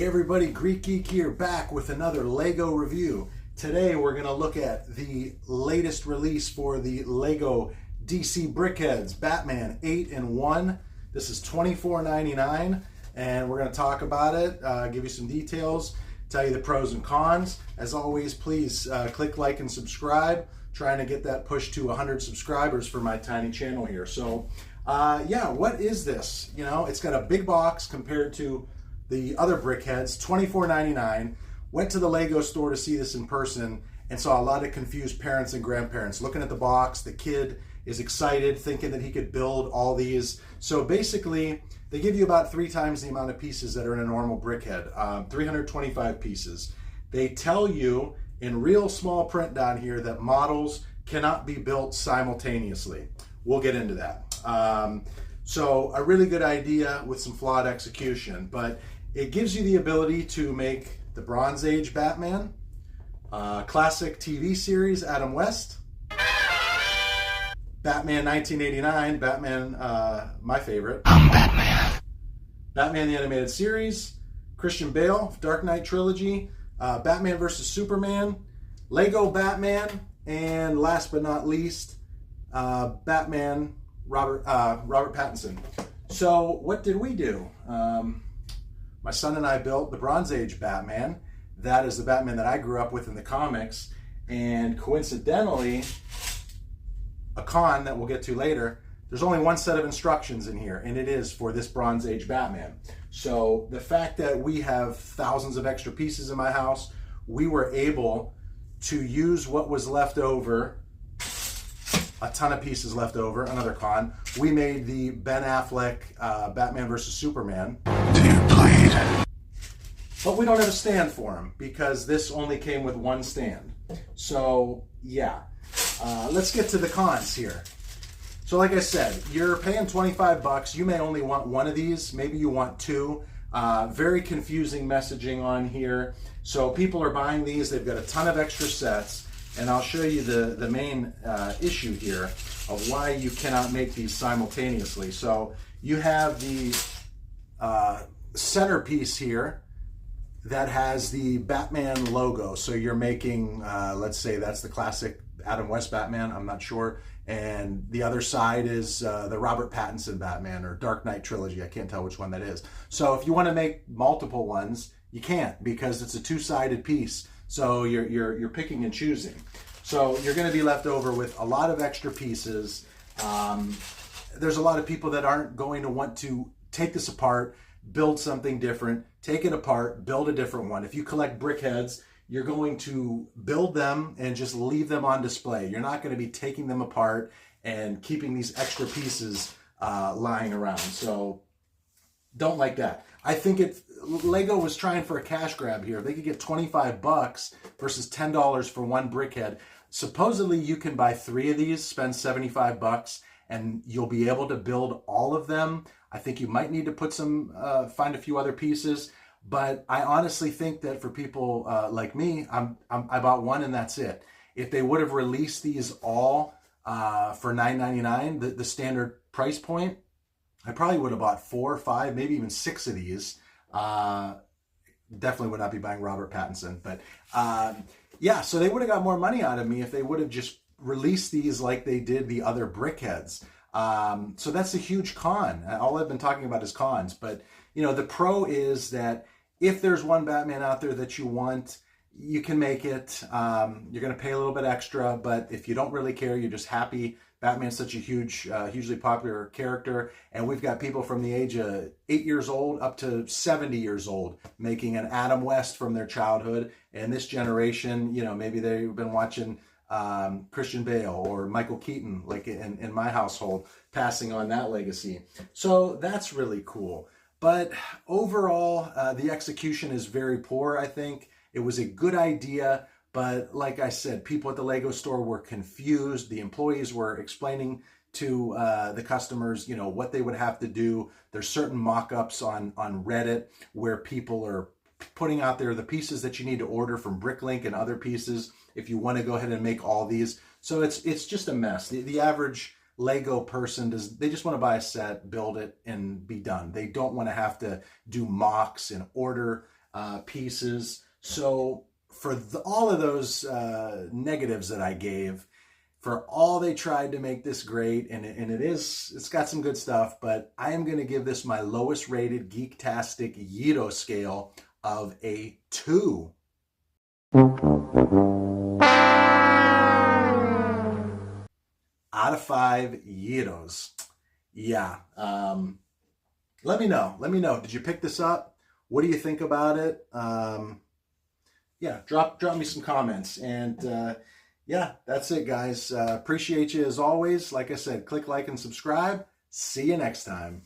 everybody, Greek Geek here, back with another Lego review. Today we're going to look at the latest release for the Lego DC Brickheadz Batman 8-in-1. This is $24.99 and we're going to talk about it, give you some details, tell you the pros and cons. As always, please click like and subscribe. Trying to get that push to 100 subscribers for my tiny channel here. So yeah, what is this? You know, it's got a big box compared to the other Brickheadz, $24.99. Went to the Lego store to see this in person and saw a lot of confused parents and grandparents looking at the box. The kid is excited, thinking that he could build all these. So basically, they give you about 3 times the amount of pieces that are in a normal Brickhead, 325 pieces. They tell you in real small print down here that models cannot be built simultaneously. We'll get into that. So a really good idea with some flawed execution, but it gives you the ability to make the Bronze Age Batman, classic TV series Adam West, Batman 1989, Batman, my favorite. I'm Batman. Batman the Animated Series, Christian Bale, Dark Knight Trilogy, Batman vs. Superman, Lego Batman, and last but not least, Batman Robert Pattinson. So what did we do? My son and I built the Bronze Age Batman. That is the Batman that I grew up with in the comics. And coincidentally, a con that we'll get to later, there's only one set of instructions in here, and it is for this Bronze Age Batman. So the fact that we have thousands of extra pieces in my house, we were able to use what was left over, a ton of pieces left over, another con. We made the Ben Affleck Batman vs. Superman. Do you bleed? But we don't have a stand for him because this only came with one stand. So yeah, let's get to the cons here. So like I said, you're paying 25 bucks. You may only want one of these. Maybe you want 2. Very confusing messaging on here. So people are buying these. They've got a ton of extra sets. And I'll show you the main issue here of why you cannot make these simultaneously. So you have the centerpiece here that has the Batman logo. So you're making, let's say that's the classic Adam West Batman, I'm not sure. And the other side is the Robert Pattinson Batman or Dark Knight Trilogy. I can't tell which one that is. So if you want to make multiple ones, you can't because it's a 2-sided piece. So you're picking and choosing. So you're going to be left over with a lot of extra pieces. There's a lot of people that aren't going to want to take this apart, build something different, take it apart, build a different one. If you collect Brickheadz, you're going to build them and just leave them on display. You're not going to be taking them apart and keeping these extra pieces lying around. So don't like that. I think Lego was trying for a cash grab here. They could get 25 bucks versus $10 for one Brickhead. Supposedly you can buy 3 of these, spend 75 bucks, and you'll be able to build all of them. I think you might need to put some, find a few other pieces, but I honestly think that for people like me, I bought one and that's it. If they would have released these all for $9.99, the standard price point, I probably would have bought 4, 5, maybe even 6 of these. Definitely would not be buying Robert Pattinson, but yeah, so they would have got more money out of me if they would have just released these like they did the other Brickheadz. So that's a huge con. All I've been talking about is cons, but you know, the pro is that if there's one Batman out there that you want, you can make it. You're going to pay a little bit extra, but if you don't really care, you're just happy. Batman's such a hugely popular character, and we've got people from the age of 8 years old up to 70 years old making an Adam West from their childhood. And this generation, you know, maybe they've been watching Christian Bale or Michael Keaton, like in my household, passing on that legacy. So that's really cool. But overall, the execution is very poor, I think. It was a good idea, but like I said, people at the Lego store were confused. The employees were explaining to the customers, you know, what they would have to do. There's certain mock-ups on Reddit where people are putting out there the pieces that you need to order from Bricklink and other pieces if you want to go ahead and make all these. So it's just a mess. The average Lego person they just want to buy a set, build it, and be done. They don't want to have to do mocks and order pieces. So for all of those negatives that I gave, for all they tried to make this great, and it's got some good stuff, but I am going to give this my lowest rated Geektastic Yito scale of a 2. Out of 5 Yitos. Yeah. Let me know. Let me know. Did you pick this up? What do you think about it? Yeah, drop me some comments. And yeah, that's it, guys. Appreciate you as always. Like I said, click like and subscribe. See you next time.